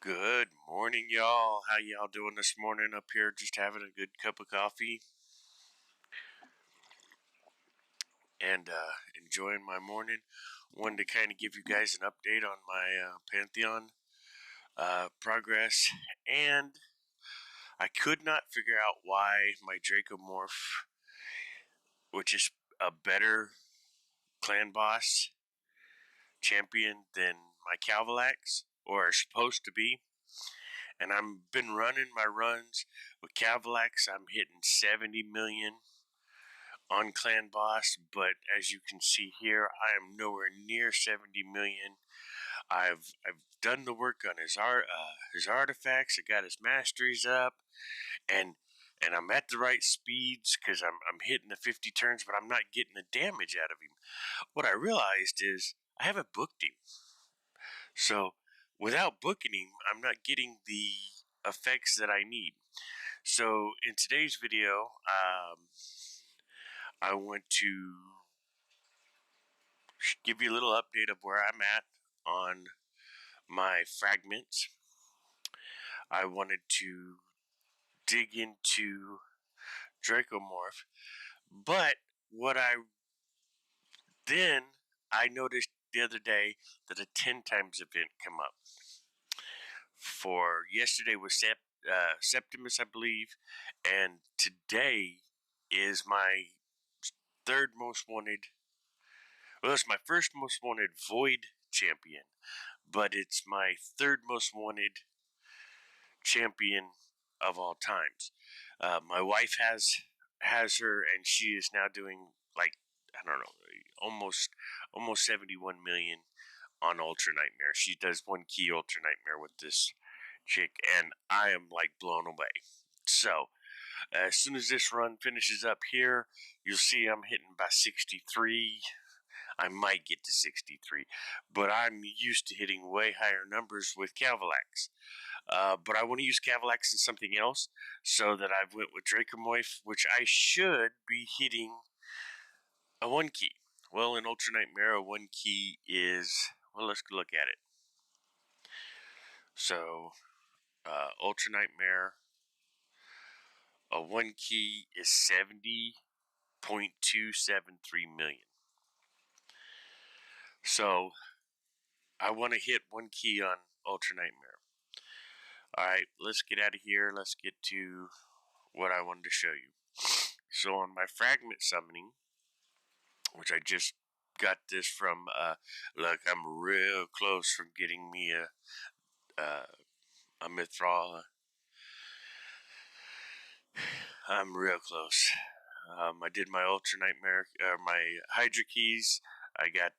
Good morning, y'all. How y'all doing this morning up here? Just having a good cup of coffee and enjoying my morning. Wanted to kind of give you guys an update on my Pantheon progress, and I could not figure out why my Dracomorph, which is a better clan boss champion than my Cavalax, or is supposed to be. And I've been running my runs with Cavalax. I'm hitting 70 million on Clan Boss, but as you can see here, I am nowhere near 70 million. I've done the work on his artifacts. I got his masteries up, and I'm at the right speeds because I'm hitting the 50 turns, but I'm not getting the damage out of him. What I realized is I haven't booked him, so without booking him, I'm not getting the effects that I need. So in today's video, I want to give you a little update of where I'm at on my fragments. I wanted to dig into Dracomorph, but I noticed the other day that a 10 times event come up. For yesterday was Septimus, I believe, and today is my third most wanted. Well, it's my first most wanted Void champion, but it's my third most wanted champion of all times. My wife has her, and she is now doing I don't know, almost 71 million on Ultra Nightmare. She does one key Ultra Nightmare with this chick, and I am blown away. So as soon as this run finishes up here, you'll see I'm hitting about 63. I might get to 63, but I'm used to hitting way higher numbers with Cavalax. But I want to use Cavalax in something else, so that I went with Dracomorph, which I should be hitting a 1 key. Well, in Ultra Nightmare, a 1 key is, well, let's look at it. So, Ultra Nightmare, a 1 key is 70.273 million. So, I want to hit 1 key on Ultra Nightmare. Alright, let's get out of here. Let's get to what I wanted to show you. So on my fragment summoning, which I just got this from, look, I'm real close from getting me a Mithril. I'm real close. I did my Ultra Nightmare, my Hydra keys. I got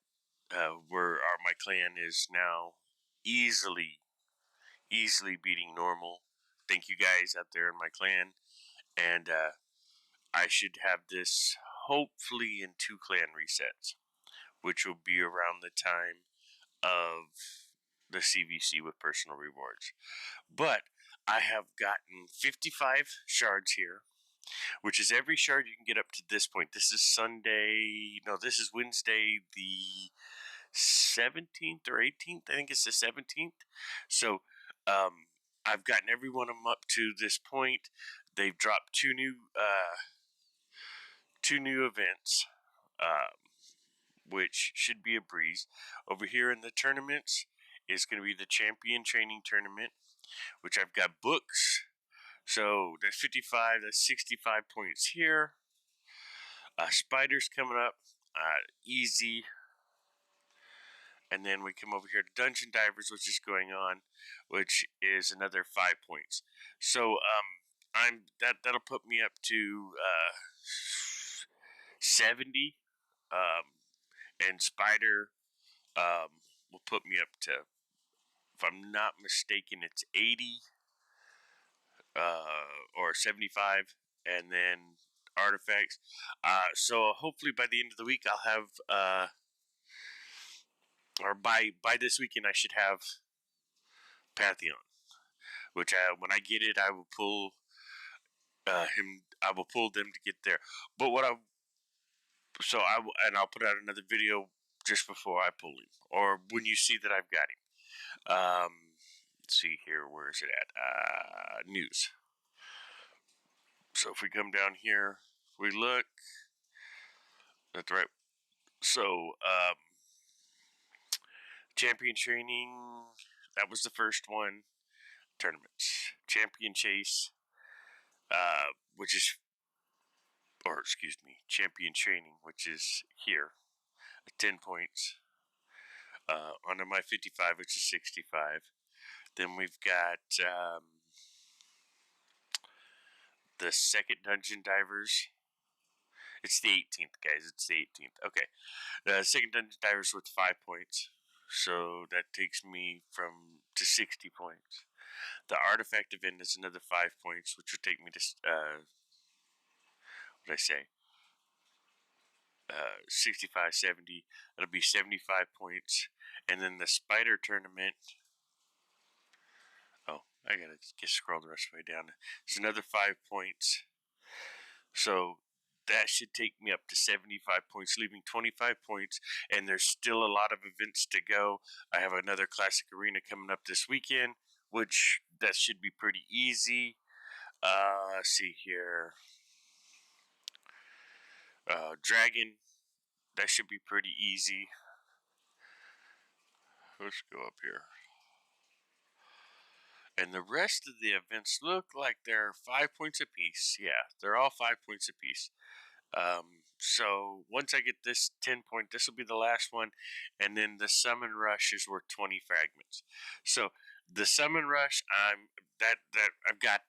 where my clan is now easily beating normal. Thank you guys out there in my clan. And I should have this hopefully in 2 clan resets, which will be around the time of the CVC with personal rewards. But I have gotten 55 shards here, which is every shard you can get up to this point. This is this is Wednesday the 17th or 18th. I think it's the 17th. So I've gotten every one of them up to this point. They've dropped 2 new events, which should be a breeze. Over here in the tournaments is going to be the Champion Training Tournament, which I've got books. So that's 55, that's 65 points here. Spiders coming up, easy. And then we come over here to Dungeon Divers, which is going on, which is another 5 points. So that'll put me up to 70. And Spider will put me up to, if I'm not mistaken, it's 80 or 75, and then artifacts. So hopefully by the end of the week I'll have, or by this weekend I should have Pythion, which when I get it I will pull him. I will pull them to get there. But I'll put out another video just before I pull him, or when you see that I've got him. let's see here, where is it at? News. So if we come down here, we look. That's right. So, champion training. That was the first one. Tournaments. Champion chase. Which is, or excuse me, champion training, which is here. 10 points. Under my 55, which is 65. Then we've got the second Dungeon Divers. It's the 18th, guys. It's the 18th. Okay. The second Dungeon Divers with 5 points. So that takes me to 60 points. The Artifact event is another 5 points, which would take me to, what did I say? 65, 70. That'll be 75 points. And then the Spider Tournament. Oh, I gotta just scroll the rest of the way down. It's another 5 points. So that should take me up to 75 points, leaving 25 points. And there's still a lot of events to go. I have another Classic Arena coming up this weekend, which that should be pretty easy. Let's see here. Dragon, that should be pretty easy. Let's go up here. And the rest of the events look like they're 5 points apiece. Yeah, they're all 5 points apiece. So once I get this 10 point, this will be the last one. And then the Summon Rush is worth 20 fragments. So the Summon Rush, I've got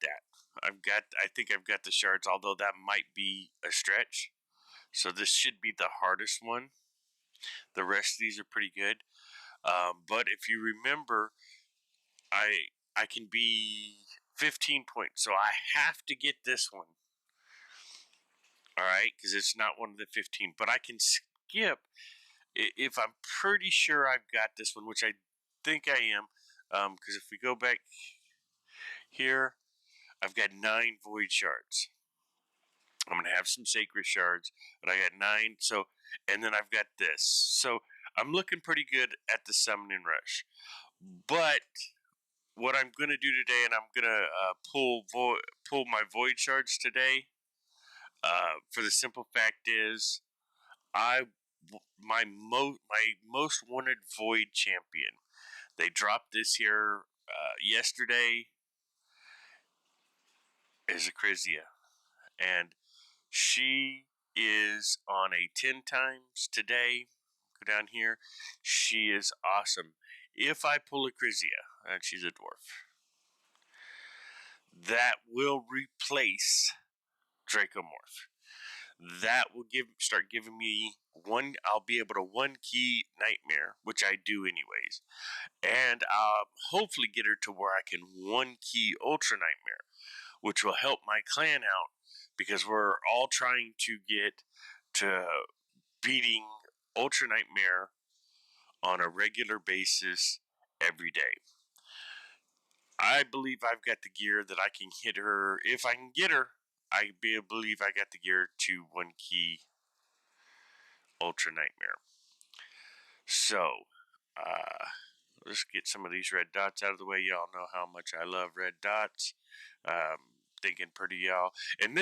that. I think I've got the shards, although that might be a stretch. So this should be the hardest one. The rest of these are pretty good. But if you remember, I can be 15 points. So I have to get this one. Alright, because it's not one of the 15. But I can skip if I'm pretty sure I've got this one, which I think I am. Because if we go back here, I've got 9 void shards. I'm going to have some sacred shards, but I got 9. So, and then I've got this. So I'm looking pretty good at the summoning rush. But what I'm going to do today, and I'm going to pull my void shards today. For the simple fact is, my most wanted void champion. They dropped this here yesterday. Is Acrizia, and she is on a 10 times today. Go down here. She is awesome. If I pull Acrizia, and she's a dwarf, that will replace Dracomorph. That will start giving me one. I'll be able to one key Nightmare, which I do anyways, and I'll hopefully get her to where I can one key Ultra Nightmare, which will help my clan out because we're all trying to get to beating Ultra Nightmare on a regular basis every day. I believe I've got the gear that I can hit her. If I can get her, I believe I got the gear to one key Ultra Nightmare. So, let's get some of these red dots out of the way. Y'all know how much I love red dots. Thinking pretty y'all. And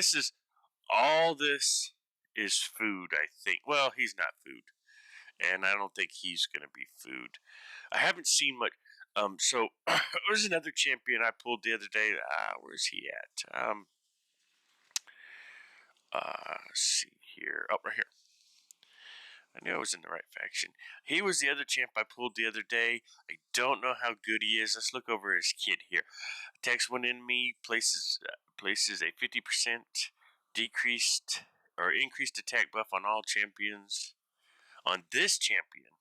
all this is food, I think. Well, he's not food. And I don't think he's going to be food. I haven't seen much. So, there's another champion I pulled the other day. Where's he at? Let's see here. Oh, right here. I knew I was in the right faction. He was the other champ I pulled the other day. I don't know how good he is. Let's look over his kit here. Attacks one enemy, places a 50% decreased or increased attack buff on all champions. On this champion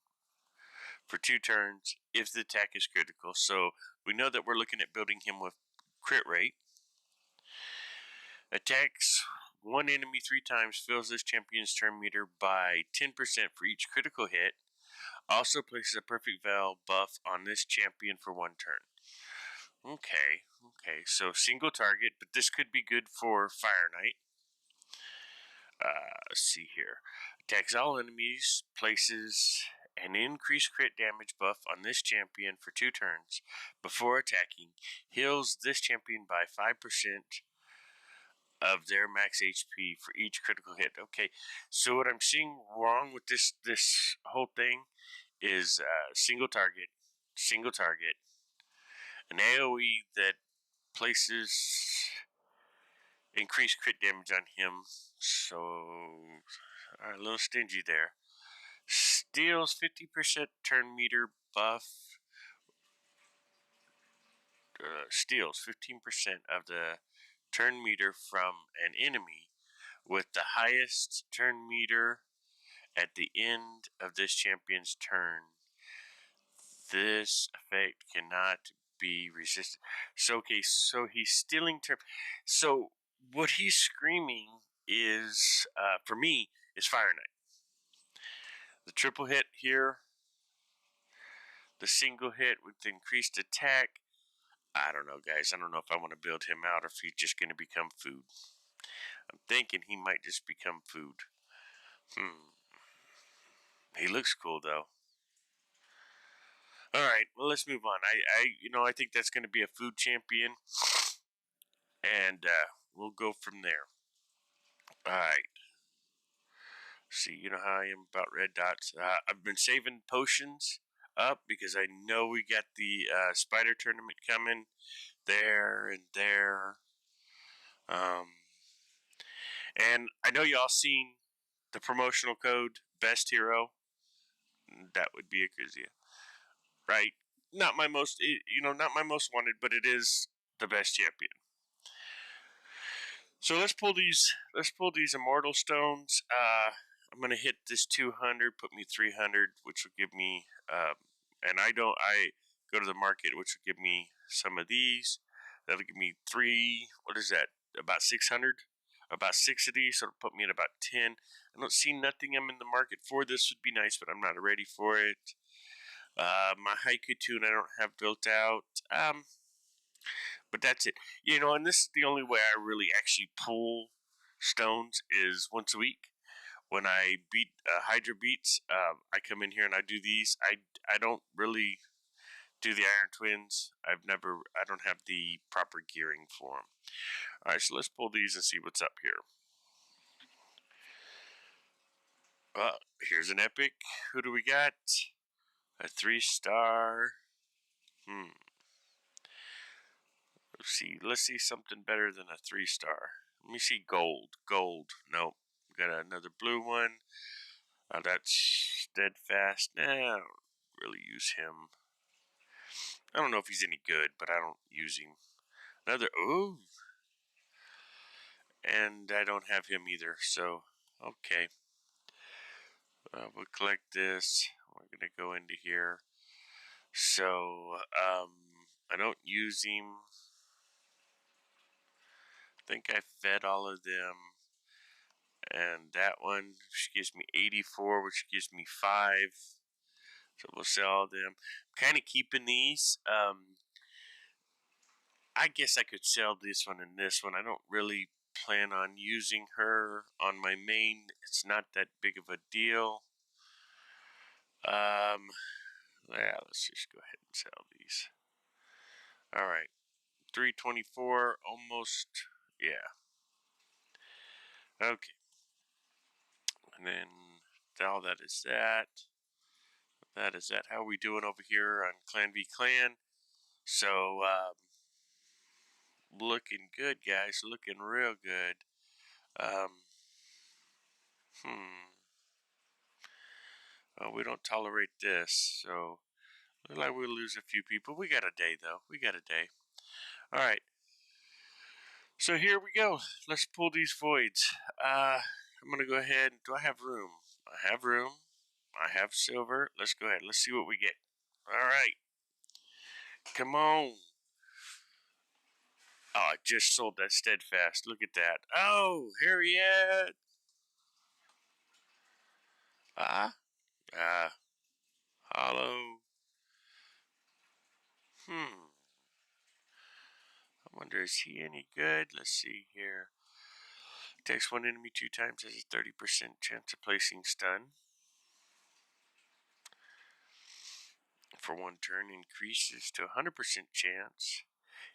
for 2 turns if the attack is critical. So we know that we're looking at building him with crit rate. Attacks one enemy 3 times, fills this champion's turn meter by 10% for each critical hit. Also places a perfect Val buff on this champion for 1 turn. Okay, so single target, but this could be good for Fire Knight. Let's see here. Attacks all enemies, places an increased crit damage buff on this champion for 2 turns before attacking. Heals this champion by 5% of their max HP for each critical hit. Okay, so what I'm seeing wrong with this whole thing is single target, an AOE that places increased crit damage on him. So a little stingy there. Steals 50% turn meter buff. Steals 15% of the turn meter from an enemy with the highest turn meter at the end of this champion's turn. This effect cannot be resisted. So he's stealing turn. So what he's screaming is, for me, is Fire Knight. The triple hit here, the single hit with increased attack. I don't know, guys. I don't know if I want to build him out or if he's just going to become food. I'm thinking he might just become food. He looks cool, though. All right, well, let's move on. I think that's going to be a food champion, and we'll go from there. All right. See, you know how I am about red dots. I've been saving potions up because I know we got the spider tournament coming there and there. And I know y'all seen the promotional code Best Hero. That would be Akuzia, right? Not my most, not my most wanted, but it is the best champion. So let's pull these immortal stones. I'm gonna hit this 200, put me 300, which will give me, and I go to the market, which will give me some of these. That'll give me 3. What is that? About 600. About 6 of these, so it'll put me at about 10. I don't see nothing I'm in the market for. This would be nice, but I'm not ready for it. My haiku tune I don't have built out. But that's it. And this is the only way I really actually pull stones is once a week. When I beat Hydra beats, I come in here and I do these. I don't really do the Iron Twins. I don't have the proper gearing for them. All right, so let's pull these and see what's up here. Here's an epic. Who do we got? A 3-star. Let's see something better than a 3-star. Let me see gold. Nope. We got another blue one. That's steadfast. Nah, I don't really use him. I don't know if he's any good, but I don't use him. Ooh. And I don't have him either, so, okay. We'll collect this. We're going to go into here. So, I don't use him. I think I fed all of them. And that one, which gives me 84, which gives me 5. So we'll sell them. I'm kind of keeping these. I guess I could sell this one and this one. I don't really plan on using her on my main. It's not that big of a deal. Yeah, let's just go ahead and sell these. All right. 324, almost. Yeah. Okay. And then all that is that. That is that. How are we doing over here on Clan v Clan? So, looking good, guys. Looking real good. We don't tolerate this, so looks like we'll lose a few people. We got a day, though. We got a day. All right. So here we go. Let's pull these voids. I'm going to go ahead. Do I have room? I have room. I have silver. Let's go ahead. Let's see what we get. All right. Come on. Oh, I just sold that steadfast. Look at that. Oh, Harriet. Hollow. I wonder, is he any good? Let's see here. Takes one enemy 2 times, has a 30% chance of placing stun. for 1 turn increases to 100% chance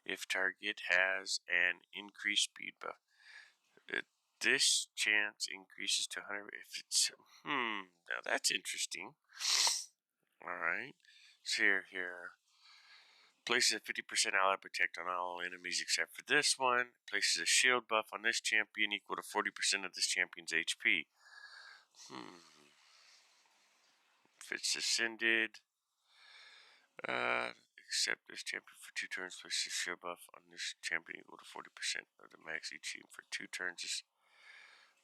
if target has an increased speed buff. This chance increases to 100 if it's now that's interesting. All right, so here places a 50% ally protect on all enemies except for this one. Places a shield buff on this champion equal to 40% of this champion's HP. If it's ascended, except this champion for 2 turns, places a shield buff on this champion equal to 40% of the max HP for 2 turns. This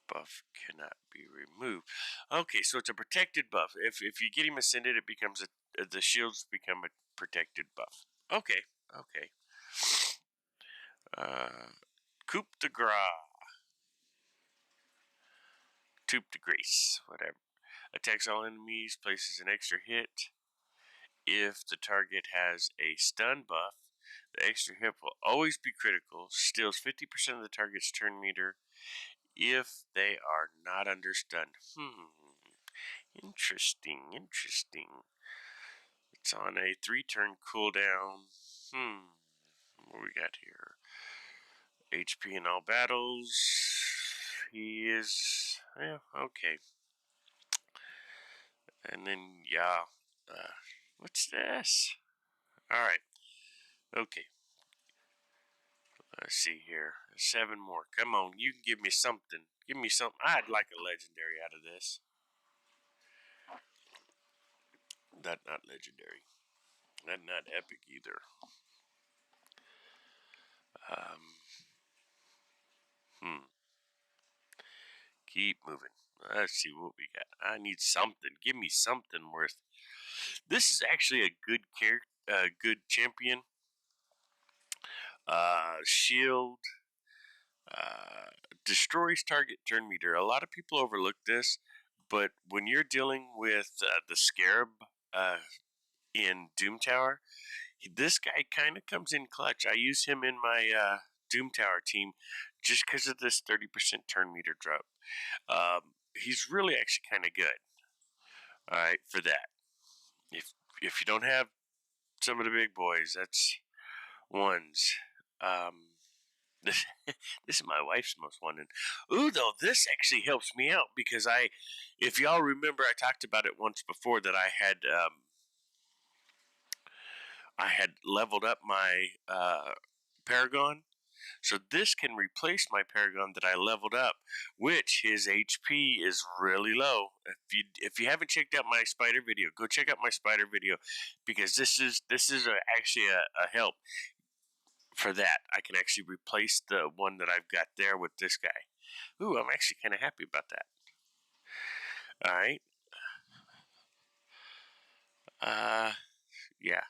buff cannot be removed. Okay, so it's a protected buff. If you get him ascended, it becomes the shields become a protected buff. Okay. Coup de grace, whatever. Attacks all enemies, places an extra hit. If the target has a stun buff, the extra hit will always be critical. Steals 50% of the target's turn meter if they are not under stun. Interesting. It's on a 3-turn cooldown. What we got here? HP in all battles. He is, okay. And then, what's this? Alright, okay. Let's see here. 7 more. Come on, you can give me something. Give me something. I'd like a legendary out of this. That's not legendary. That's not epic either. Keep moving. Let's see what we got. I need something. Give me something worth. This is actually a good good champion. Shield. Destroys target turn meter. A lot of people overlook this, but when you're dealing with the Scarab in Doom Tower, this guy kind of comes in clutch. I use him in my Doom Tower team just because of this 30% turn meter drop. He's really actually kind of good. All right, for that. If you don't have some of the big boys, that's ones. This is my wife's most wanted. Ooh, though, this actually helps me out because if y'all remember, I talked about it once before that I had leveled up my Paragon. So this can replace my Paragon that I leveled up, which his HP is really low. If you haven't checked out my spider video, go check out my spider video because this is actually a help for that. I can actually replace the one that I've got there with this guy. Ooh, I'm actually kind of happy about that. All right. Yeah.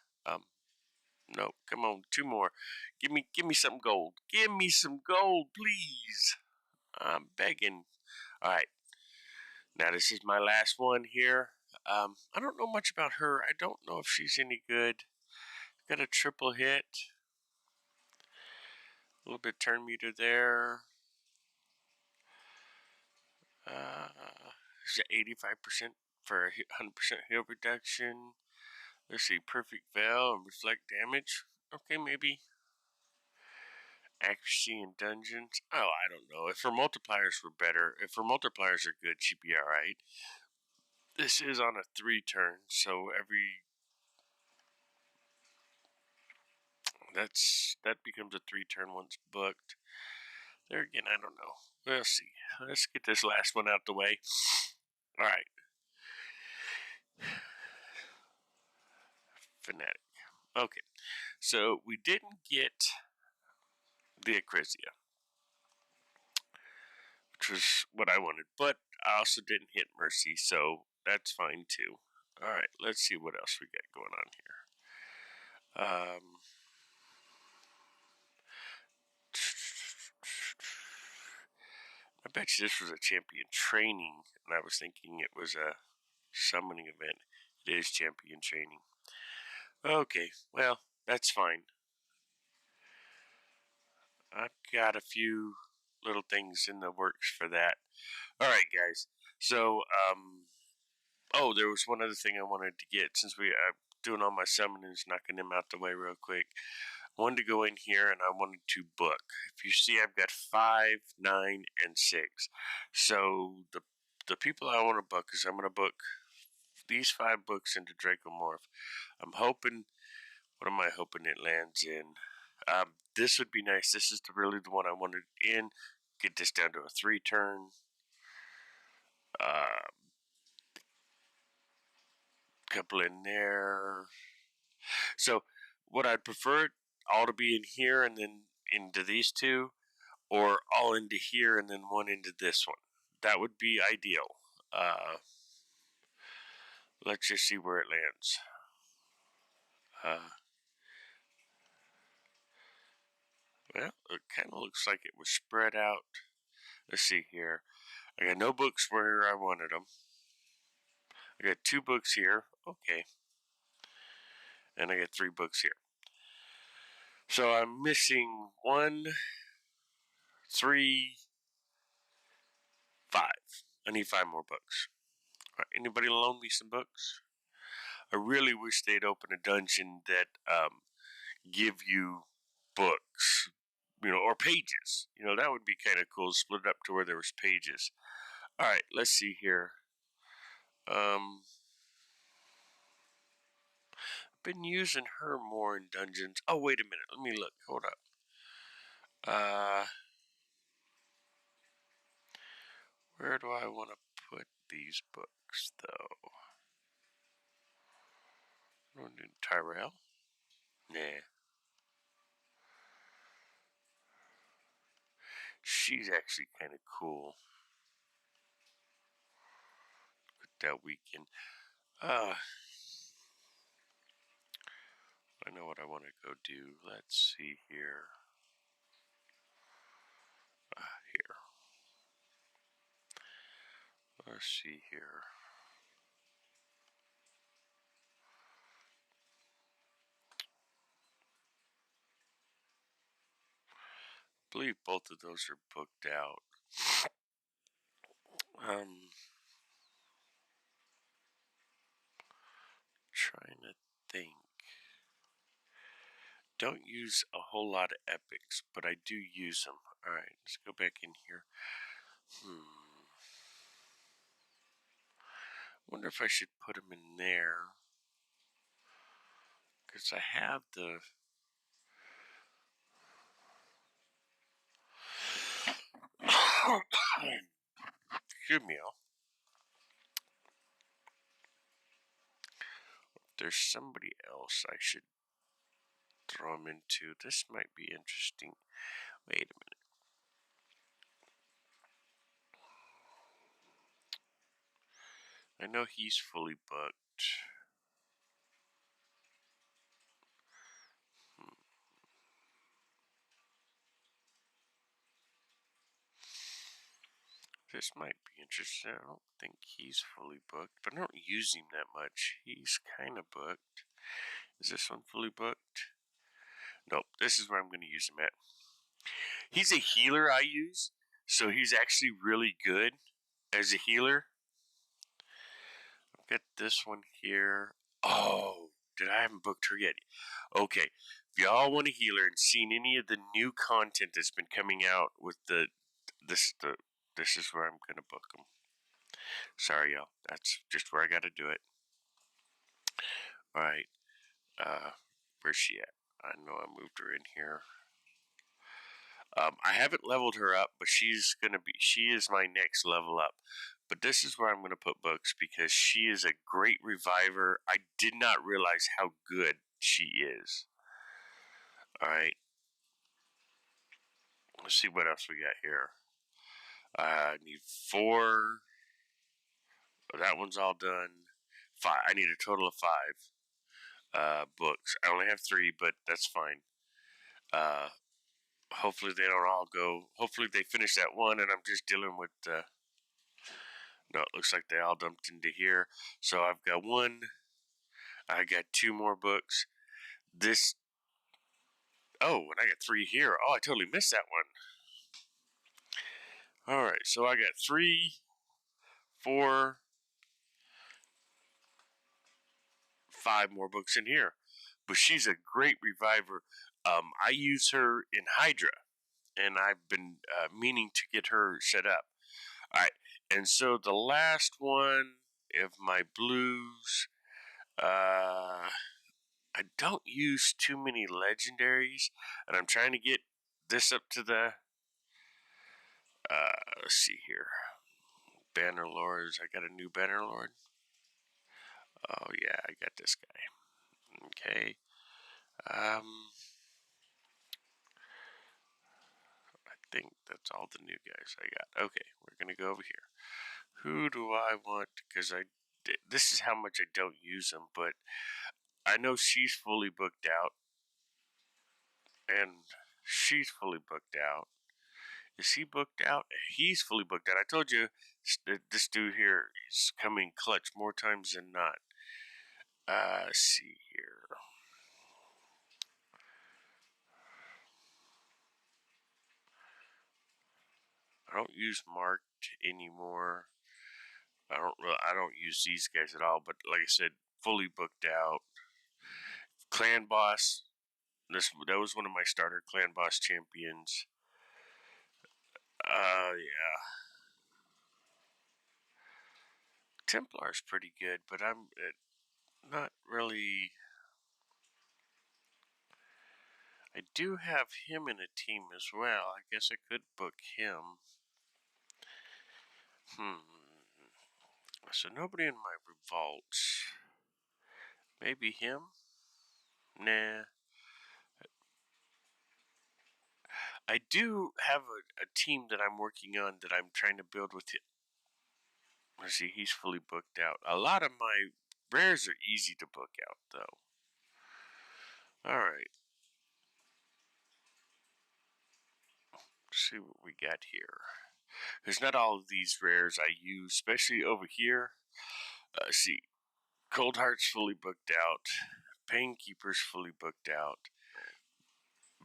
No, come on, 2 more. Give me some gold. Give me some gold, please. I'm begging. All right. Now this is my last one here. I don't know much about her. I don't know if she's any good. Got a triple hit. A little bit turn meter there. She's at 85% for 100% heal reduction. Let's see, perfect veil and reflect damage. Okay, maybe. Accuracy in dungeons. Oh, I don't know. If her multipliers were better, if her multipliers are good, she'd be alright. This is on a 3-turn, so that becomes a 3-turn once booked. There again, I don't know. We'll see. Let's get this last one out the way. Alright. Fanatic. Okay. So we didn't get the Acrisia, which was what I wanted, but I also didn't hit Mercy, so that's fine too. Alright, let's see what else we got going on here. I bet you this was a champion training, and I was thinking it was a summoning event. It is champion training. Okay, well, that's fine. I've got a few little things in the works for that. Alright, guys. So, there was one other thing I wanted to get since doing all my summonings, knocking them out the way real quick. I wanted to go in here and I wanted to book. If you see, I've got 5, 9, and 6. So the people I want to book is I'm going to book these 5 books into Dracomorph. I'm hoping. What am I hoping it lands in? This would be nice. This is really the one I wanted in. Get this down to a 3 turn. Couple in there. So, what I'd prefer it all to be in here and then into these 2, or all into here and then one into this one. That would be ideal. Let's just see where it lands. Well, it kind of looks like it was spread out. Let's see here. I got no books where I wanted them. I got 2 books here. Okay. And I got 3 books here. So I'm missing 1, 3, 5. I need 5 more books. All right, anybody loan me some books? I really wish they'd open a dungeon that give you books, or pages. That would be kind of cool. Split it up to where there was pages. All right, let's see here. I've been using her more in dungeons. Oh, wait a minute. Let me look. Hold up. Where do I want to put these books, though? I want to do Tyrell? Nah. She's actually kind of cool. Put that weekend. I know what I want to go do. Let's see here. Here. Let's see here. I believe both of those are booked out. Trying to think. Don't use a whole lot of epics, but I do use them. Alright, let's go back in here. Wonder if I should put them in there. Because I have the... Excuse me, all. There's somebody else I should throw them into. This might be interesting. Wait a minute. I know he's fully booked. This might be interesting. I don't think he's fully booked, but I don't use him that much. He's kind of booked. Is this one fully booked? Nope, this is where I'm going to use him at. He's a healer I use, so he's actually really good as a healer. I've got this one here. Oh, I haven't booked her yet. Okay, if y'all want a healer and seen any of the new content that's been coming out with this is where I'm going to book them. Sorry, y'all. That's just where I got to do it. All right. Where's she at? I know I moved her in here. I haven't leveled her up, but she is my next level up. But this is where I'm going to put books because she is a great reviver. I did not realize how good she is. All right. Let's see what else we got here. I need 4. Oh, that one's all done. 5. I need a total of 5 books. I only have 3, but that's fine. Hopefully they don't all go. Hopefully they finish that one, and I'm just dealing with. No, it looks like they all dumped into here. So I've got 1. I got 2 more books. This. Oh, and I got 3 here. Oh, I totally missed that one. All right, so I got 3, 4, 5 more books in here. But she's a great reviver. I use her in Hydra, and I've been meaning to get her set up. All right, and so the last one of my blues, I don't use too many legendaries, and I'm trying to get this up to the, let's see here, Banner Lords. I got a new Banner Lord. Oh yeah, I got this guy. Okay. I think that's all the new guys I got. Okay, we're gonna go over here. Who do I want? Because this is how much I don't use them, but I know she's fully booked out, and she's fully booked out. Is he booked out? He's fully booked out. I told you this dude here is coming clutch more times than not. Let's see here. I don't use marked anymore. I don't use these guys at all. But like I said, fully booked out. Clan boss. That was one of my starter clan boss champions. Yeah. Templar's pretty good, but I'm not really. I do have him in a team as well. I guess I could book him. So nobody in my revolts. Maybe him? Nah. I do have a team that I'm working on that I'm trying to build with him. Let's see, he's fully booked out. A lot of my rares are easy to book out, though. Alright. Let's see what we got here. There's not all of these rares I use, especially over here. See, Cold Heart's fully booked out. Painkeeper's fully booked out.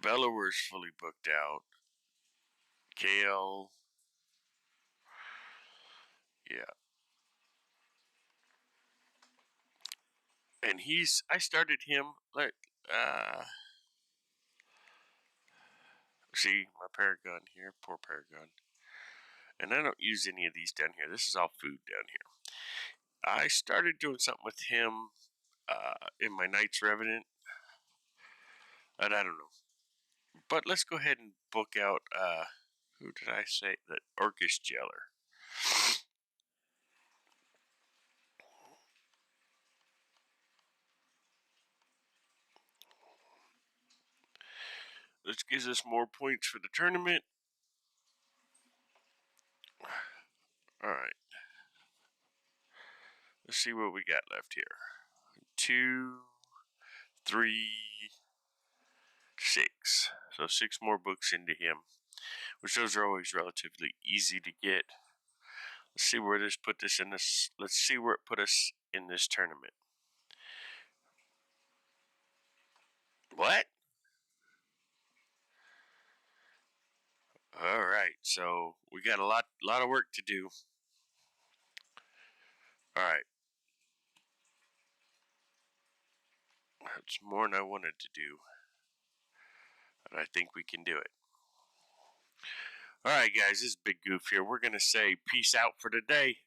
Bellower's fully booked out. Kale. Yeah. And I started him, like, see, my Paragon here, poor Paragon. And I don't use any of these down here. This is all food down here. I started doing something with him in my Knights Revenant. And I don't know. But let's go ahead and book out, who did I say? The Orcish Jailer. This gives us more points for the tournament. Alright. Let's see what we got left here. 2, 3, 6. So 6 more books into him. Which those are always relatively easy to get. Let's see where this put this in this. Let's see where it put us in this tournament. What? All right, so we got a lot of work to do. All right, that's more than I wanted to do, and I think we can do it. All right, guys, this is Big Goof here. We're gonna say peace out for today.